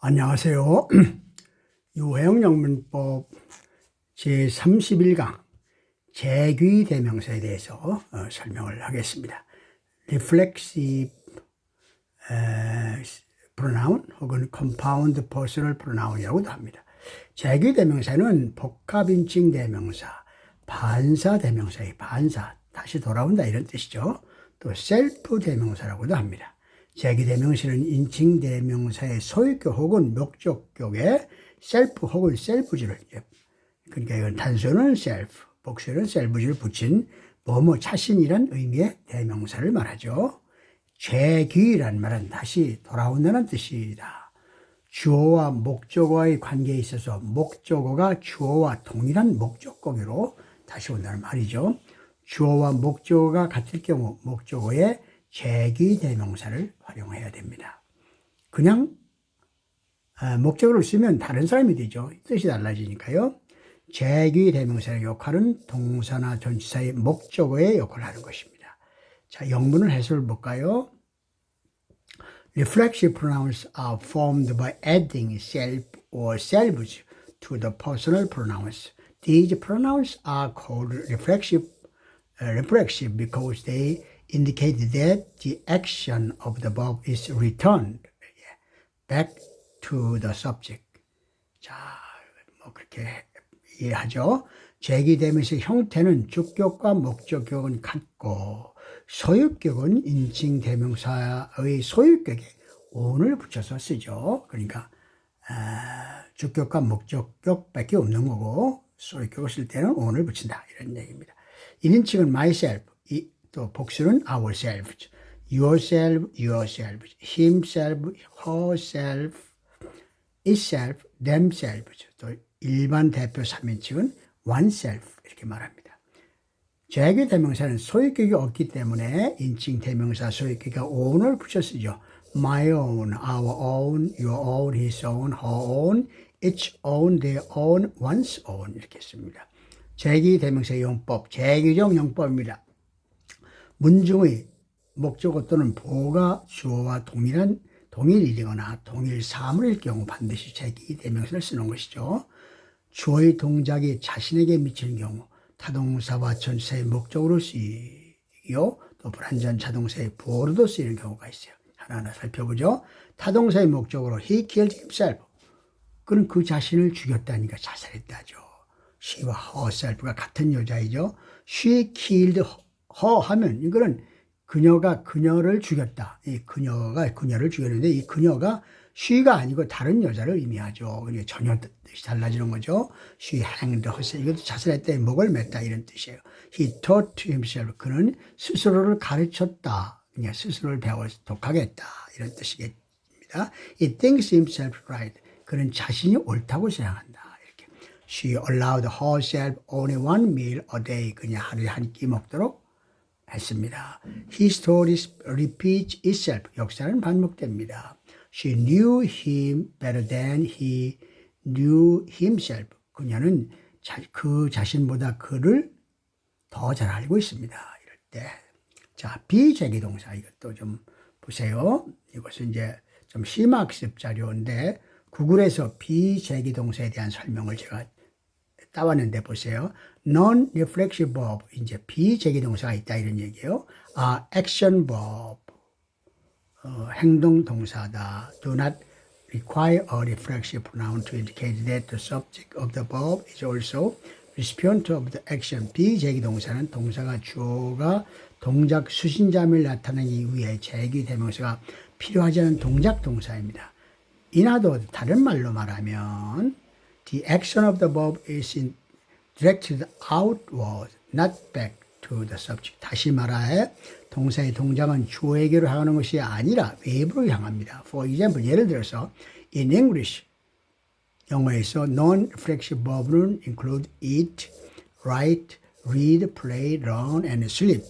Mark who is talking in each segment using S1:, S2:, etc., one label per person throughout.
S1: 안녕하세요. 유해영영문법 제31강 재귀대명사에 대해서 설명을 하겠습니다. Reflexive pronoun 혹은 compound personal pronoun이라고도 합니다. 재귀대명사는 복합인칭 대명사, 반사 대명사의 반사, 다시 돌아온다 이런 뜻이죠. 또 셀프 대명사라고도 합니다. 재귀대명사는 인칭 대명사의 소유격 혹은 목적격에 셀프 혹은 셀프주를, 그러니까 이건 단수는 셀프, 복수는 셀프주를 붙인 뭐뭐 자신이란 의미의 대명사를 말하죠. 재귀란 말은 다시 돌아온다는 뜻이다. 주어와 목적어의 관계에 있어서 목적어가 주어와 동일한 목적격으로 다시 온다는 말이죠. 주어와 목적어가 같을 경우 목적어의 재귀대명사를 활용해야 됩니다. 그냥 목적어를 쓰면 다른 사람이 되죠. 뜻이 달라지니까요. 재귀대명사의 역할은 동사나 전치사의 목적어의 역할을 하는 것입니다. 자, 영문을 해석을 볼까요? Reflexive pronouns are formed by adding self or selves to the personal pronouns. These pronouns are called reflexive because they indicate that the action of the verb is returned back to the subject. 자, 뭐 그렇게 이해하죠. 재귀대명사의 형태는 주격과 목적격은 같고 소유격은 인칭 대명사의 소유격에 on을 붙여서 쓰죠. 그러니까 주격과 목적격밖에 없는 거고 소유격을 쓸 때는 on을 붙인다 이런 얘기입니다. 1인칭은 myself, 또 복수는 ourselves, yourself, yourselves, himself, herself, itself, themselves. 또 일반 대표 3인칭은 oneself 이렇게 말합니다. 재귀대명사는 소유격이 없기 때문에 인칭 대명사 소유격과 on을 붙여 쓰죠. my own, our own, your own, his own, her own, its own, their own, one's own 이렇게 씁니다. 재귀대명사 용법, 재규정 용법입니다. 문중의 목적어 또는 보어가 주어와 동일이거나 동일 사물일 경우 반드시 재귀대명사를 쓰는 것이죠. 주어의 동작이 자신에게 미치는 경우 타동사와 전치사의 목적으로 쓰이고 또 불완전 자동사의 보어로도 쓰이는 경우가 있어요. 하나하나 살펴보죠. 타동사의 목적으로 he killed himself. 그는 그 자신을 죽였다니까 자살했다죠. she와 herself가 같은 여자이죠. she killed her 하면 이거는 그녀가 그녀를 죽였다. 이 그녀가 그녀를 죽였는데 이 그녀가 she가 아니고 다른 여자를 의미하죠. 그게 전혀 뜻이 달라지는 거죠. she hanged herself. 이것도 자살했다. 목을 맸다 이런 뜻이에요. he taught himself. 그는 스스로를 가르쳤다. 그냥 스스로를 배워서 독하겠다. 이런 뜻이겠습니다. he thinks himself right. 그는 자신이 옳다고 생각한다. 이렇게. she allowed herself only one meal a day. 그냥 하루에 한 끼 먹도록 했습니다. History repeats itself. 역사는 반복됩니다. She knew him better than he knew himself. 그녀는 그 자신보다 그를 더 잘 알고 있습니다. 이럴 때. 자, 비재기동사 이것도 좀 보세요. 이것은 이제 좀 심학습 자료인데 구글에서 비재기동사에 대한 설명을 제가 따왔는데 보세요. Non-reflexive verb, 이제 비재기동사가 있다 이런 얘기예요. action verb, 행동 동사다. Do not require a reflexive pronoun to indicate that the subject of the verb is also recipient of the action. 비재기동사는 동사가 주어가 동작 수신자임을 나타내기 위해 재귀대명사가 필요하지 않은 동작 동사입니다. 이나도 다른 말로 말하면 the action of the verb is directed outward, not back to the subject. 다시 말하여 동사의 동작은 주어에게로 향하는 것이 아니라 외부로 향합니다. For example, 예를 들어서 in English, 영어에서 non-reflexive verb는 include eat, write, read, play, run, and sleep.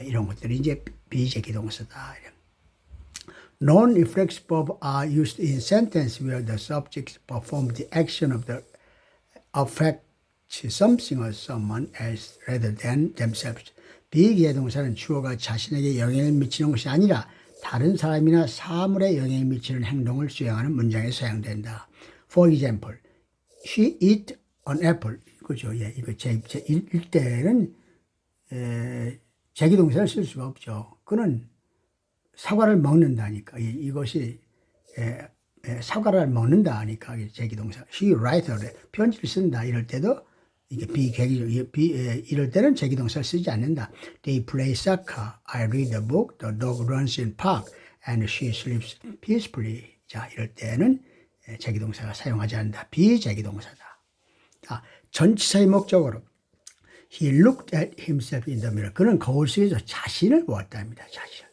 S1: 이런 것들이 이제 비재기동사다. Non-reflexive verbs are used in sentences where the subject performs the action of the affect something or someone else rather than themselves. 비기의 동사는 주어가 자신에게 영향을 미치는 것이 아니라 다른 사람이나 사물에 영향을 미치는 행동을 수행하는 문장에 사용된다. For example, she eat an apple. 그죠? 예, 이거 일대는 제기동사를 쓸 수가 없죠. 그는 사과를 먹는다니까. 이것이 사과를 먹는다 하니까 제기동사. She writes 편지를 쓴다 이럴 때도 이게 이럴 때는 제기동사를 쓰지 않는다. They play soccer. I read a book. The dog runs in park. And she sleeps peacefully. 자, 이럴 때는 제기동사가 사용하지 않는다. 비제기동사다. 자, 전치사의 목적으로 He looked at himself in the mirror. 그는 거울 속에서 자신을 보았답니다. 자신.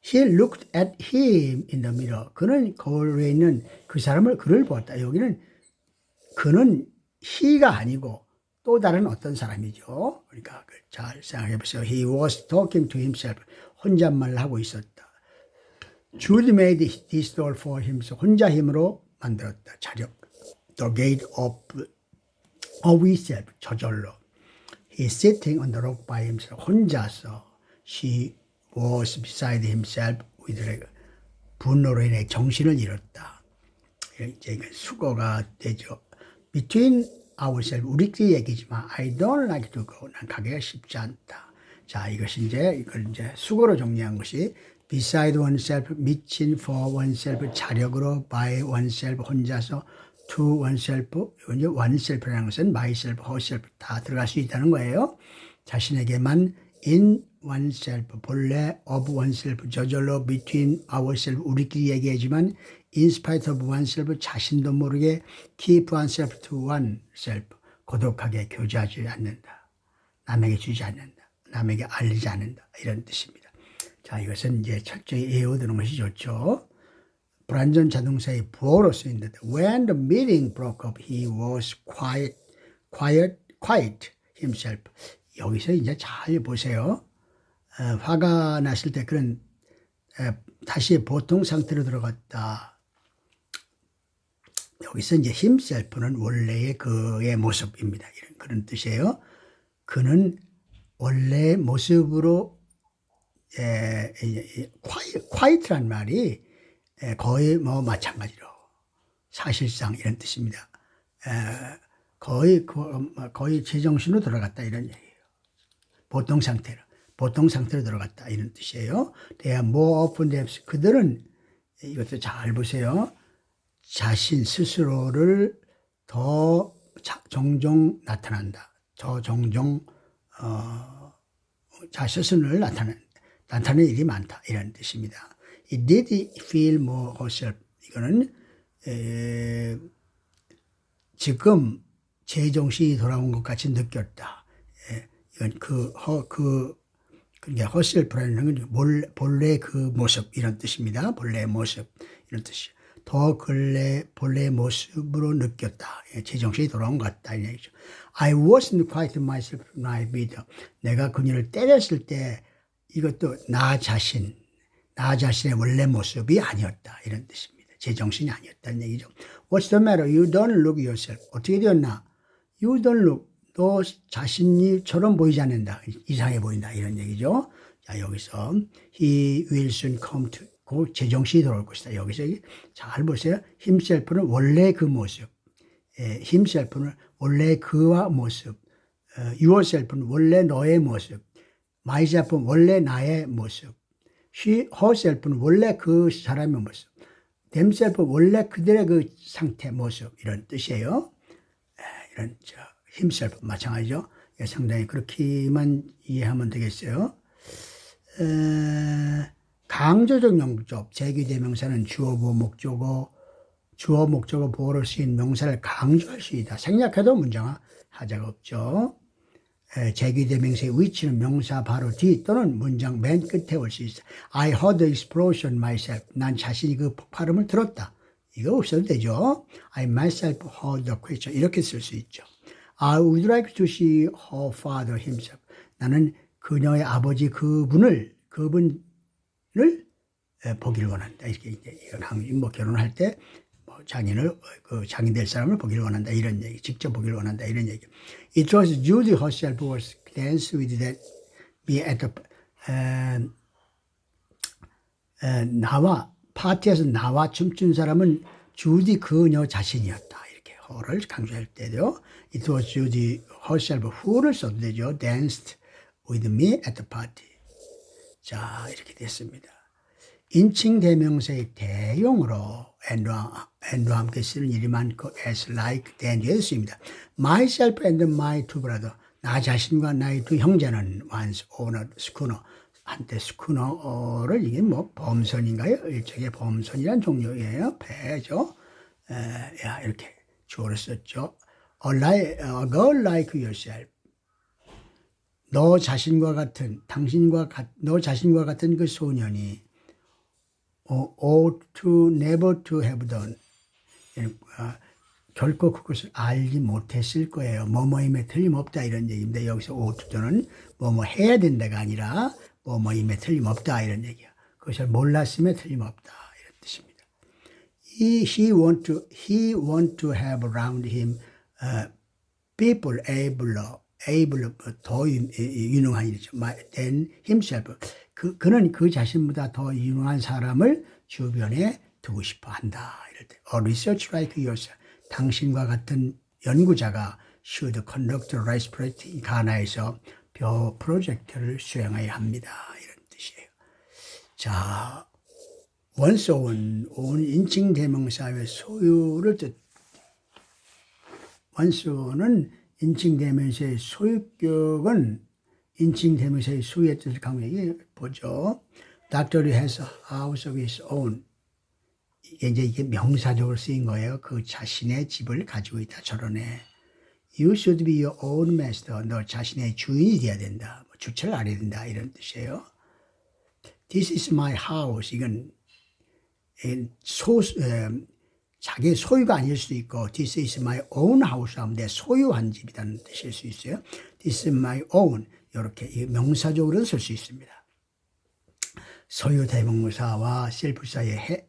S1: He looked at him in the mirror. 그는 거울에 있는 그 사람을 그를 보았다. 여기는 그는 he가 아니고 또 다른 어떤 사람이죠. 그러니까 잘 생각해 보세요. He was talking to himself. 혼잣말을 하고 있었다. Jude made this doll for himself. 혼자 힘으로 만들었다. 자력. The gate of himself. 저절로. He sitting on the rock by himself. 혼자서. She was beside himself with 분노로 인해 정신을 잃었다. 이제 수거가 되죠. Between ourselves. 우리끼리 얘기지만 I don't like to go. 난 가기가 쉽지 않다. 자, 이것이 이걸 수거로 정리한 것이 beside oneself, 미친 for oneself, 자력으로 by oneself, 혼자서 to oneself, 이제 oneself라는 것은 myself, herself 다 들어갈 수 있다는 거예요. 자신에게만 in oneself, 본래 of oneself, 저절로 between ourselves, 우리끼리 얘기하지만 in spite of oneself, 자신도 모르게 keep oneself to oneself, 고독하게 교제하지 않는다. 남에게 주지 않는다. 남에게 알리지 않는다. 이런 뜻입니다. 자, 이것은 이제 철저히 외워두는 것이 좋죠. 불완전 자동사의 부호로 쓰인다. When the meeting broke up, he was quiet himself. 여기서 이제 잘 보세요. 화가 났을 때 그는 다시 보통 상태로 들어갔다. 여기서 이제 himself는 원래의 그의 모습입니다. 이런 그런 뜻이에요. 그는 원래 모습으로 quiet란 말이 거의 뭐 마찬가지로 사실상 이런 뜻입니다. 거의 제정신으로 들어갔다 이런 얘기예요. 보통 상태로 들어갔다 이런 뜻이에요. They are more open themselves. 그들은 이것도 잘 보세요. 자신 스스로를 더 종종 나타낸다. 더 종종 자신을 나타내는 일이 많다 이런 뜻입니다. It did feel more herself. 이거는 지금 제정신이 돌아온 것 같이 느꼈다. 이건 그러니까 herself라는 건 본래 그 모습 이런 뜻입니다. 본래의 모습 이런 뜻이에요. 더 본래의 모습으로 느꼈다. 제정신이 돌아온 것 같다. 이 얘기죠. I wasn't quite myself when I beat her. 내가 그녀를 때렸을 때 이것도 나 자신의 원래 모습이 아니었다. 이런 뜻입니다. 제정신이 아니었다는 얘기죠. What's the matter? You don't look yourself. 어떻게 되었나? You don't look. 너 자신이처럼 보이지 않는다. 이상해 보인다. 이런 얘기죠. 자, 여기서 he will soon come to. 그 제정신이 돌아올 것이다. 여기서 잘 보세요. himself는 원래 그 모습. himself는 원래 그와 모습. yourself는 원래 너의 모습. myself는 원래 나의 모습. herself는 원래 그 사람의 모습. themself는 원래 그들의 그 상태, 모습. 이런 뜻이에요. 이런 himself 마찬가지죠. 상당히 그렇게만 이해하면 되겠어요. 강조적 용접, 제기대명사는 주어, 목적어, 보어로 쓰인 명사를 강조할 수 있다. 생략해도 문장화 하자가 없죠. 제기대명사의 위치는 명사 바로 뒤 또는 문장 맨 끝에 올 수 있어. I heard the explosion myself. 난 자신이 그 폭발음을 들었다. 이거 없어도 되죠. I myself heard the question. 이렇게 쓸 수 있죠. I would like to see her father himself. 나는 그녀의 아버지 그분을 보기를 원한다. 이렇게 이제 뭐 결혼할 때 뭐 장인 될 사람을 보기를 원한다. 이런 얘기. 직접 보기를 원한다. 이런 얘기. It was Judy herself who was pleased with that be at the 파티에서 나와 춤춘 사람은 주디 그녀 자신이었다. 이렇게 her를 강조할 때도 it was Judy herself who를 써도 되죠. danced with me at the party. 자, 이렇게 됐습니다. 인칭 대명사의 대용으로 and와 함께 쓰는 일이 많고 as, like, than 쓰입니다. myself and my two brother 나 자신과 나의 두 형제는 once on a schooner 한때 스쿠너를 이게 뭐 범선인가요? 일종의 범선이란 종류예요. 배죠. 이렇게 주어를 썼죠. a girl like yourself 너 자신과 같은 그 소년이 ought to never to have done 결코 그것을 알지 못했을 거예요. 뭐뭐임에 틀림없다 이런 얘기인데 여기서 ought to는 뭐뭐 해야 된다가 아니라 뭐뭐임에 틀림없다 이런 얘기야. 그것을 몰랐음에 틀림없다 이런 뜻입니다. He want to have around him people able 더 유능한 일이죠. than himself. 그는 그 자신보다 더 유능한 사람을 주변에 두고 싶어 한다. 이럴 때. A research like yourself. 당신과 같은 연구자가 should conduct a rice project 가나에서 벼 프로젝트를 수행해야 합니다. 이런 뜻이에요. 자, once on 인칭 대명사의 소유를 뜻. once on은 인칭 대명사의 소유격은 인칭 대명사의 소유의 뜻을 강조해 보죠. Dr. has a house of his own. 이게 명사적으로 쓰인 거예요. 그 자신의 집을 가지고 있다. 저러네. You should be your own master. 너 자신의 주인이 돼야 된다. 주체를 알아야 된다. 이런 뜻이에요. This is my house. 이건 자기의 소유가 아닐 수도 있고 This is my own house 하면 내 소유한 집이라는 뜻일 수 있어요. This is my own. 이렇게 명사적으로는 쓸 수 있습니다. 소유 대명사와 셀프 사이에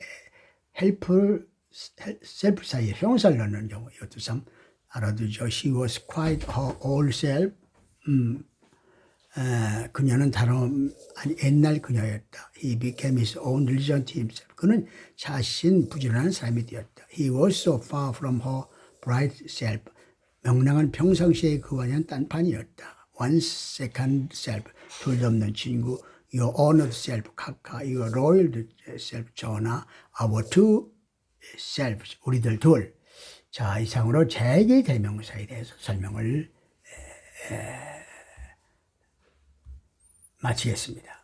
S1: 셀프 사이에 형사를 넣는 경우 이것도 참 알아두죠. She was quite her old self. 그녀는 옛날 그녀였다. He became his own religion to himself. 그는 자신 부지런한 사람이 되었다. He was so far from her bright self. 명랑한 평상시의 그와는 딴판이었다. One second self. 둘도 없는 친구. Your honored self. 각하. Your royal self. 전하. Our two selves. 우리들 둘. 자, 이상으로 제2의 대명사에 대해서 설명을 마치겠습니다.